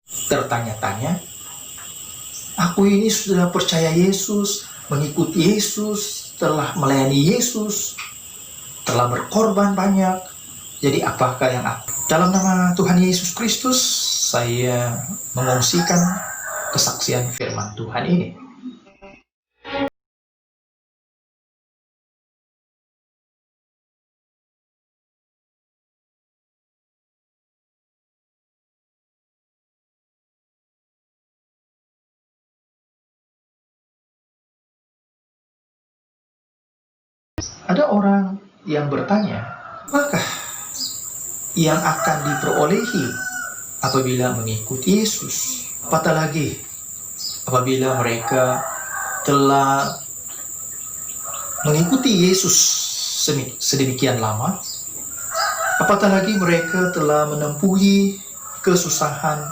tertanya-tanya, aku ini sudah percaya Yesus, mengikuti Yesus, telah melayani Yesus, telah berkorban banyak. Jadi apakah yang aku? Dalam nama Tuhan Yesus Kristus, saya mengungsikan kesaksian firman Tuhan ini. Ada orang yang bertanya, apakah yang akan diperolehi apabila mengikuti Yesus? Apatah lagi apabila mereka telah mengikuti Yesus sedemikian lama, apatah lagi mereka telah menempuhi kesusahan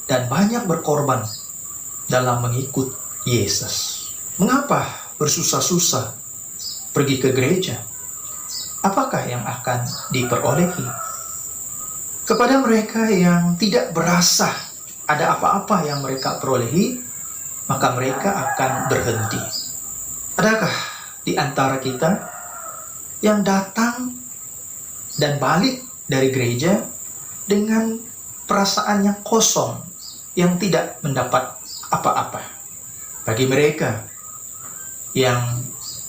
dan banyak berkorban dalam mengikut Yesus. Mengapa bersusah-susah pergi ke gereja? Apakah yang akan diperolehi? Kepada mereka yang tidak berasa ada apa-apa yang mereka perolehi, maka mereka akan berhenti. Adakah di antara kita yang datang dan balik dari gereja dengan perasaan yang kosong, yang tidak mendapat apa-apa? Bagi mereka yang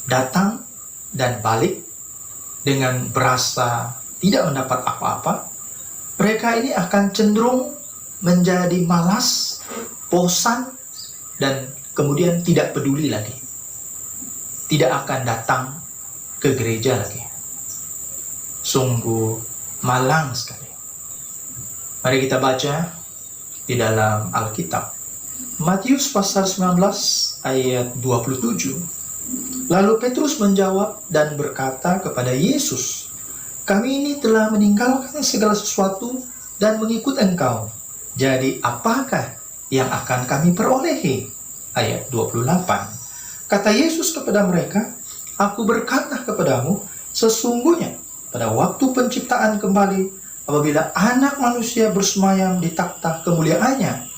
datang dan balik dengan berasa tidak mendapat apa-apa, mereka ini akan cenderung menjadi malas, bosan, dan kemudian tidak peduli lagi. Tidak akan datang ke gereja lagi. Sungguh malang sekali. Mari kita baca di dalam Alkitab. Matius pasal 19 ayat 27. Lalu Petrus menjawab dan berkata kepada Yesus, kami ini telah meninggalkan segala sesuatu dan mengikut Engkau. Jadi apakah yang akan kami perolehi? Ayat 28. Kata Yesus kepada mereka, aku berkata kepadamu, sesungguhnya pada waktu penciptaan kembali, apabila anak manusia bersemayam di takhta kemuliaannya,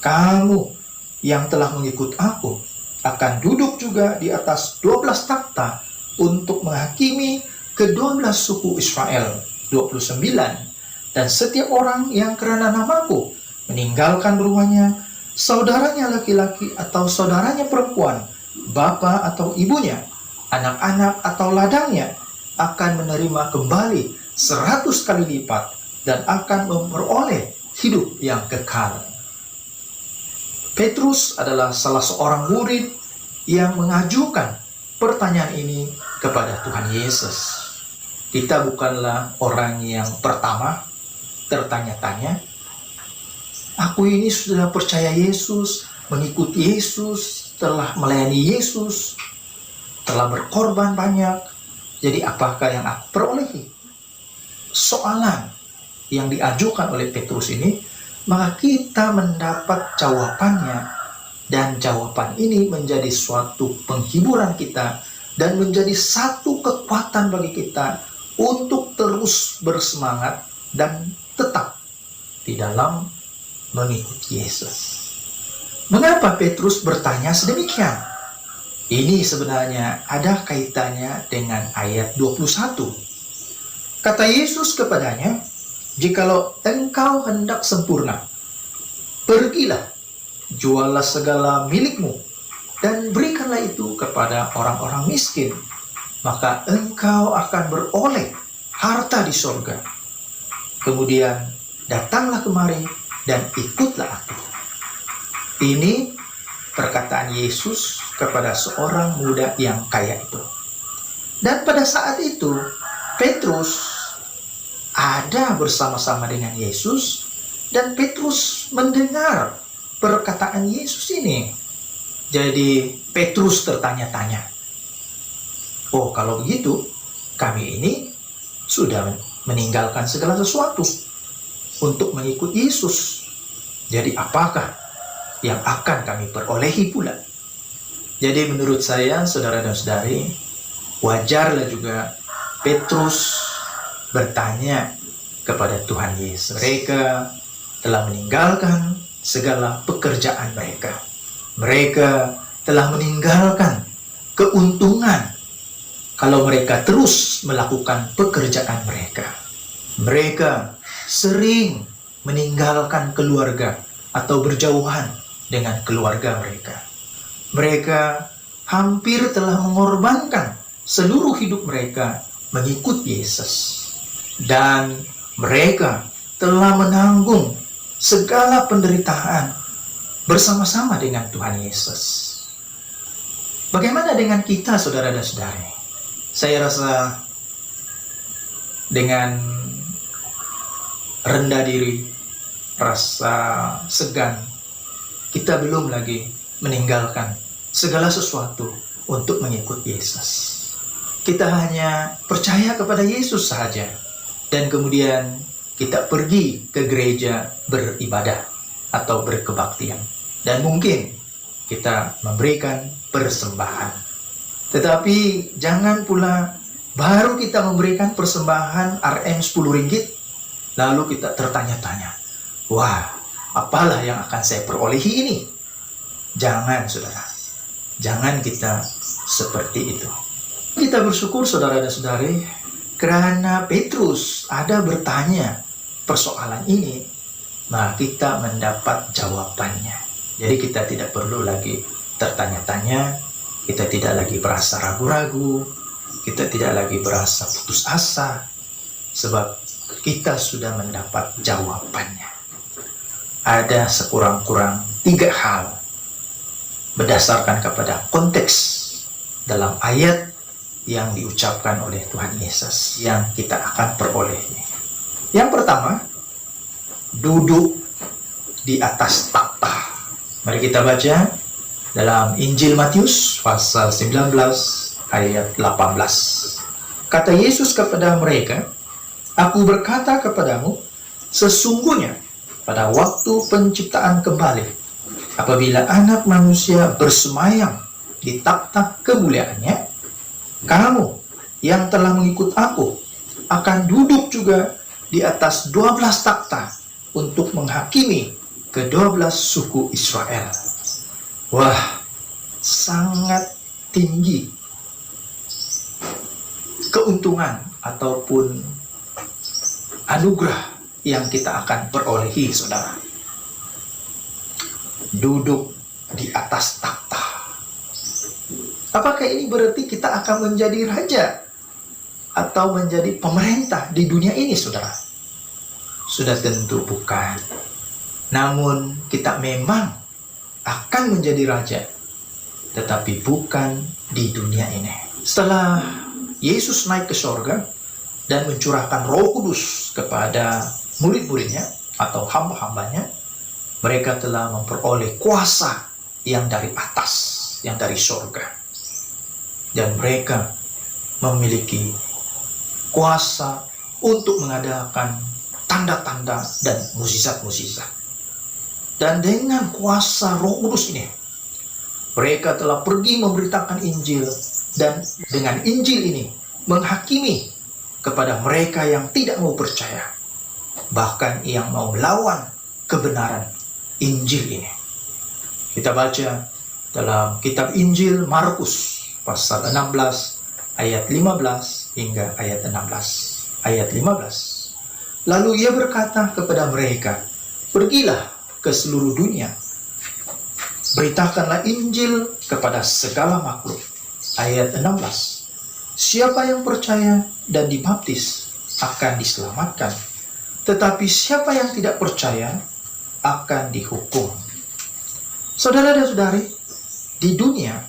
kamu yang telah mengikut aku akan duduk juga di atas 12 takhta untuk menghakimi ke-12 suku Israel. 29. Dan setiap orang yang karena namaku meninggalkan rumahnya, saudaranya laki-laki atau saudaranya perempuan, bapa atau ibunya, anak-anak atau ladangnya, akan menerima kembali 100 kali lipat dan akan memperoleh hidup yang kekal. Petrus adalah salah seorang murid yang mengajukan pertanyaan ini kepada Tuhan Yesus. Kita bukanlah orang yang pertama tertanya-tanya, aku ini sudah percaya Yesus, mengikuti Yesus, telah melayani Yesus, telah berkorban banyak, jadi apakah yang aku perolehi? Soalan yang diajukan oleh Petrus ini, maka kita mendapat jawabannya, dan jawaban ini menjadi suatu penghiburan kita dan menjadi satu kekuatan bagi kita untuk terus bersemangat dan tetap di dalam mengikuti Yesus. Mengapa Petrus bertanya sedemikian? Ini sebenarnya ada kaitannya dengan ayat 21. Kata Yesus kepadanya, jikalau engkau hendak sempurna, pergilah, jualah segala milikmu, dan berikanlah itu kepada orang-orang miskin, maka engkau akan beroleh harta di sorga. Kemudian datanglah kemari dan ikutlah aku. Ini perkataan Yesus kepada seorang muda yang kaya itu. Dan pada saat itu, Petrus ada bersama-sama dengan Yesus, dan Petrus mendengar perkataan Yesus ini. Jadi Petrus tertanya-tanya, oh kalau begitu, kami ini sudah meninggalkan segala sesuatu untuk mengikut Yesus. Jadi apakah yang akan kami perolehi pula? Jadi menurut saya, saudara dan saudari, wajarlah juga Petrus bertanya kepada Tuhan Yesus. Mereka telah meninggalkan segala pekerjaan mereka. Mereka telah meninggalkan keuntungan kalau mereka terus melakukan pekerjaan mereka. Mereka sering meninggalkan keluarga atau berjauhan dengan keluarga mereka. Mereka hampir telah mengorbankan seluruh hidup mereka mengikut Yesus. Dan mereka telah menanggung segala penderitaan bersama-sama dengan Tuhan Yesus. Bagaimana dengan kita, saudara dan saudari? Saya rasa dengan rendah diri, rasa segan, kita belum lagi meninggalkan segala sesuatu untuk mengikut Yesus. Kita hanya percaya kepada Yesus saja, dan kemudian kita pergi ke gereja beribadah atau berkebaktian. Dan mungkin kita memberikan persembahan. Tetapi jangan pula baru kita memberikan persembahan RM 10 ringgit, lalu kita tertanya-tanya, wah, apalah yang akan saya perolehi ini? Jangan, saudara. Jangan kita seperti itu. Kita bersyukur, saudara dan saudari, karena Petrus ada bertanya persoalan ini, maka kita mendapat jawabannya. Jadi kita tidak perlu lagi tertanya-tanya, kita tidak lagi berasa ragu-ragu, kita tidak lagi berasa putus asa, sebab kita sudah mendapat jawabannya. Ada sekurang-kurang 3 hal berdasarkan kepada konteks dalam ayat yang diucapkan oleh Tuhan Yesus yang kita akan peroleh. Yang pertama, duduk di atas takhta. Mari kita baca dalam Injil Matius pasal 19 ayat 18. Kata Yesus kepada mereka, "Aku berkata kepadamu, sesungguhnya pada waktu penciptaan kembali, apabila Anak Manusia bersemayam di takhta kemuliaannya, kamu yang telah mengikut aku akan duduk juga di atas 12 takhta untuk menghakimi ke-12 suku Israel." Wah, sangat tinggi keuntungan ataupun anugerah yang kita akan perolehi, saudara. Duduk di atas takhta. Apakah ini berarti kita akan menjadi raja atau menjadi pemerintah di dunia ini, saudara? Sudah tentu bukan. Namun kita memang akan menjadi raja, tetapi bukan di dunia ini. Setelah Yesus naik ke sorga dan mencurahkan Roh Kudus kepada murid-muridnya atau hamba-hambanya, mereka telah memperoleh kuasa yang dari atas, yang dari sorga. Dan mereka memiliki kuasa untuk mengadakan tanda-tanda dan mukjizat-mukjizat. Dan dengan kuasa Roh Kudus ini, mereka telah pergi memberitakan Injil, dan dengan Injil ini menghakimi kepada mereka yang tidak mau percaya, bahkan yang mau melawan kebenaran Injil ini. Kita baca dalam kitab Injil Markus pasal 16 ayat 15 hingga ayat 16. Ayat 15. Lalu ia berkata kepada mereka, "Pergilah ke seluruh dunia, beritakanlah Injil kepada segala makhluk." Ayat 16. Siapa yang percaya dan dibaptis akan diselamatkan, tetapi siapa yang tidak percaya akan dihukum. Saudara dan saudari, di dunia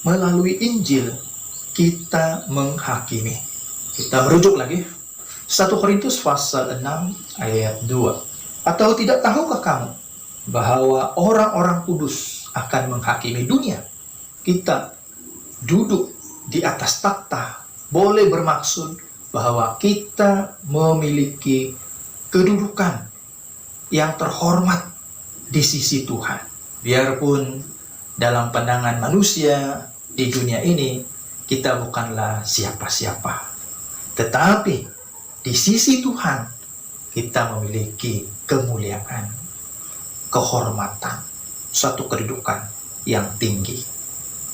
melalui Injil kita menghakimi. Kita merujuk lagi 1 Korintus pasal 6 ayat 2. Atau tidak tahukah kamu bahwa orang-orang kudus akan menghakimi dunia? Kita duduk di atas takhta boleh bermaksud bahwa kita memiliki kedudukan yang terhormat di sisi Tuhan. Biarpun dalam pandangan manusia di dunia ini kita bukanlah siapa-siapa, tetapi di sisi Tuhan kita memiliki kemuliaan. kehormatan, suatu kedudukan yang tinggi.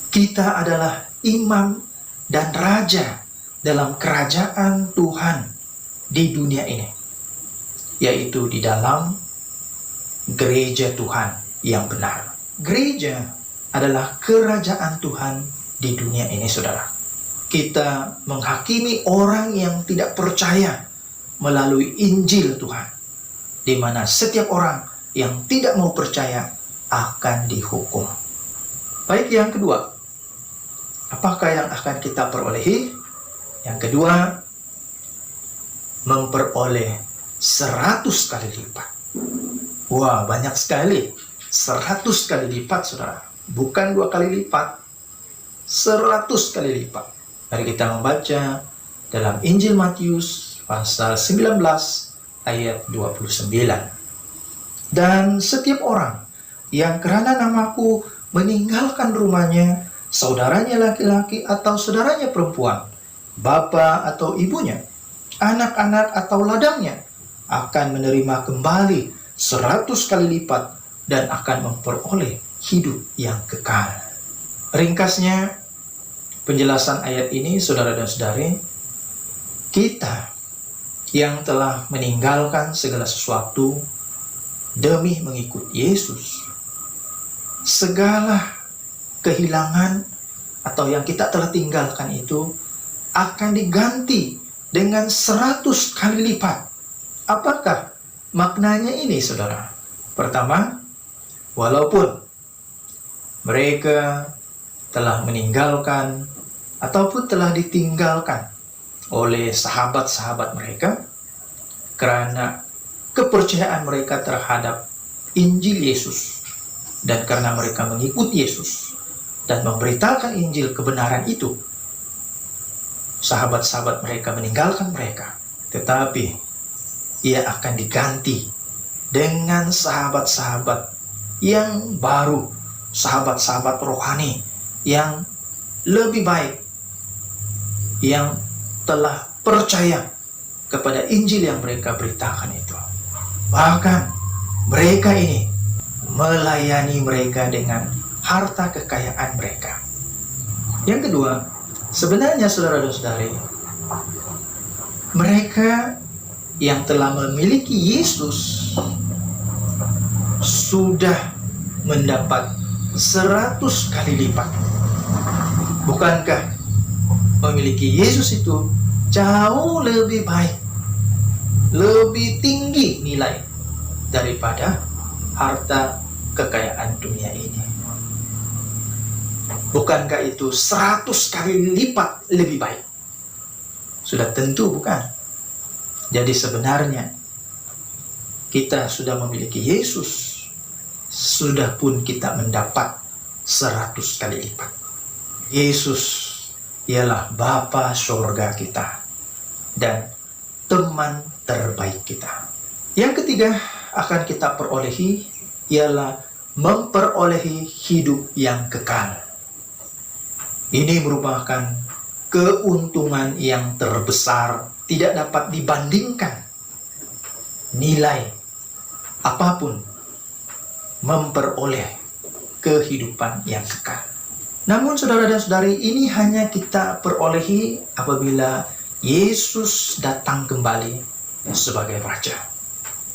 Kita adalah imam dan raja dalam kerajaan Tuhan di dunia ini, yaitu di dalam gereja Tuhan yang benar. Gereja adalah kerajaan Tuhan di dunia ini, saudara. Kita menghakimi orang yang tidak percaya melalui Injil Tuhan, di mana setiap orang yang tidak mau percaya akan dihukum. Baik, yang kedua, apakah yang akan kita perolehi? Yang kedua, memperoleh 100 kali lipat. Wah, banyak sekali. 100 kali lipat, saudara. Bukan 2 kali lipat. 100 kali lipat. Mari kita membaca dalam Injil Matius pasal 19 ayat 29. Dan setiap orang yang karena namaku meninggalkan rumahnya, saudaranya laki-laki atau saudaranya perempuan, bapa atau ibunya, anak-anak atau ladangnya, akan menerima kembali 100 kali lipat dan akan memperoleh hidup yang kekal. Ringkasnya, penjelasan ayat ini, saudara dan saudari, kita yang telah meninggalkan segala sesuatu demi mengikut Yesus, segala kehilangan atau yang kita telah tinggalkan itu akan diganti dengan 100 kali lipat. Apakah maknanya ini, saudara? Pertama, walaupun mereka telah meninggalkan ataupun telah ditinggalkan oleh sahabat-sahabat mereka karena kepercayaan mereka terhadap Injil Yesus, dan karena mereka mengikuti Yesus dan memberitakan Injil kebenaran itu, sahabat-sahabat mereka meninggalkan mereka, tetapi ia akan diganti dengan sahabat-sahabat yang baru, sahabat-sahabat rohani yang lebih baik, yang telah percaya kepada Injil yang mereka beritakan itu. Bahkan mereka ini melayani mereka dengan harta kekayaan mereka. Yang kedua, sebenarnya saudara dan saudari, mereka yang telah memiliki Yesus sudah mendapat 100 kali lipat. Bukankah memiliki Yesus itu jauh lebih baik, lebih tinggi nilai daripada harta kekayaan dunia ini? Bukankah itu 100 kali lipat lebih baik? Sudah tentu bukan. Jadi sebenarnya kita sudah memiliki Yesus, sudah pun kita mendapat 100 kali lipat. Yesus ialah Bapa surga kita dan teman terbaik kita. Yang ketiga akan kita perolehi ialah memperolehi hidup yang kekal. Ini merupakan keuntungan yang terbesar, tidak dapat dibandingkan nilai apapun memperoleh kehidupan yang kekal. Namun saudara dan saudari, ini hanya kita perolehi apabila Yesus datang kembali sebagai Raja.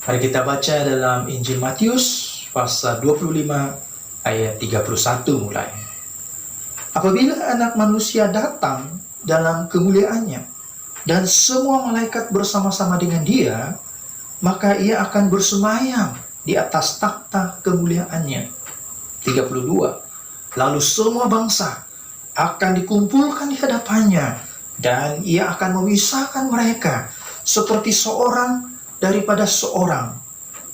Mari kita baca dalam Injil Matius pasal 25 ayat 31 mulai. Apabila Anak Manusia datang dalam kemuliaannya dan semua malaikat bersama-sama dengan Dia, maka Ia akan bersemayam di atas takhta kemuliaannya. 32. Lalu semua bangsa akan dikumpulkan di hadapannya, dan Ia akan memisahkan mereka seperti seorang daripada seorang,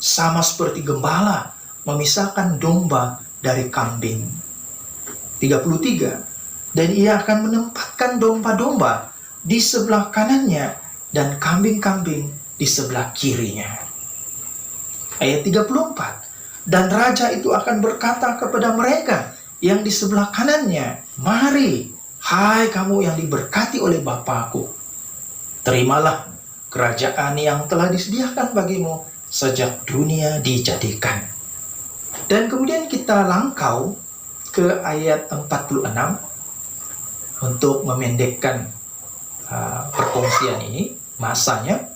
sama seperti gembala memisahkan domba dari kambing. 33. Dan Ia akan menempatkan domba-domba di sebelah kanannya dan kambing-kambing di sebelah kirinya. Ayat 34. Dan Raja itu akan berkata kepada mereka yang di sebelah kanannya, "Mari, hai kamu yang diberkati oleh Bapa-Ku, terimalah kerajaan yang telah disediakan bagimu sejak dunia dijadikan. Dan kemudian kita langkau ke ayat 46 untuk memendekkan perkongsian ini, masanya.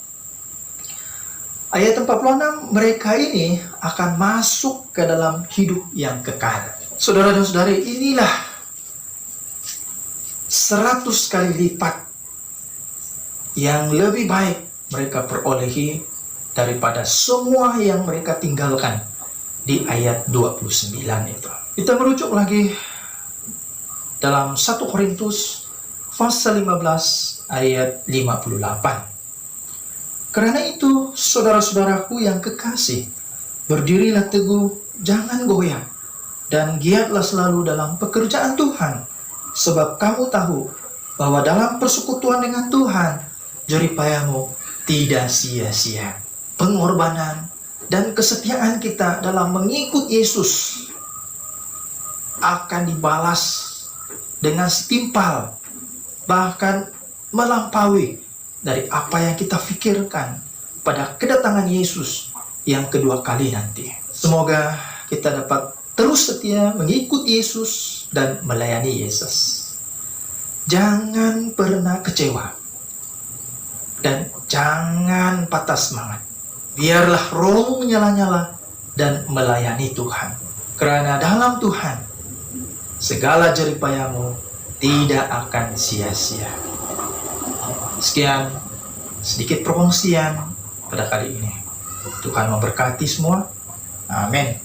Ayat 46, mereka ini akan masuk ke dalam hidup yang kekal. Saudara dan saudari, inilah 100 kali lipat yang lebih baik mereka perolehi daripada semua yang mereka tinggalkan di ayat 29 itu. Kita merujuk lagi dalam 1 Korintus pasal 15 ayat 58. Karena itu, saudara-saudaraku yang kekasih, berdirilah teguh, jangan goyah, dan giatlah selalu dalam pekerjaan Tuhan, sebab kamu tahu bahwa dalam persekutuan dengan Tuhan, jeripayamu tidak sia-sia. Pengorbanan dan kesetiaan kita dalam mengikut Yesus akan dibalas dengan setimpal, bahkan melampaui dari apa yang kita pikirkan pada kedatangan Yesus yang kedua kali nanti. Semoga kita dapat terus setia mengikuti Yesus dan melayani Yesus. Jangan pernah kecewa dan jangan patah semangat. Biarlah rohmu menyala-nyala dan melayani Tuhan. Karena dalam Tuhan, segala jeripayamu tidak akan sia-sia. Sekian sedikit perkongsian pada kali ini. Tuhan memberkati semua. Amin.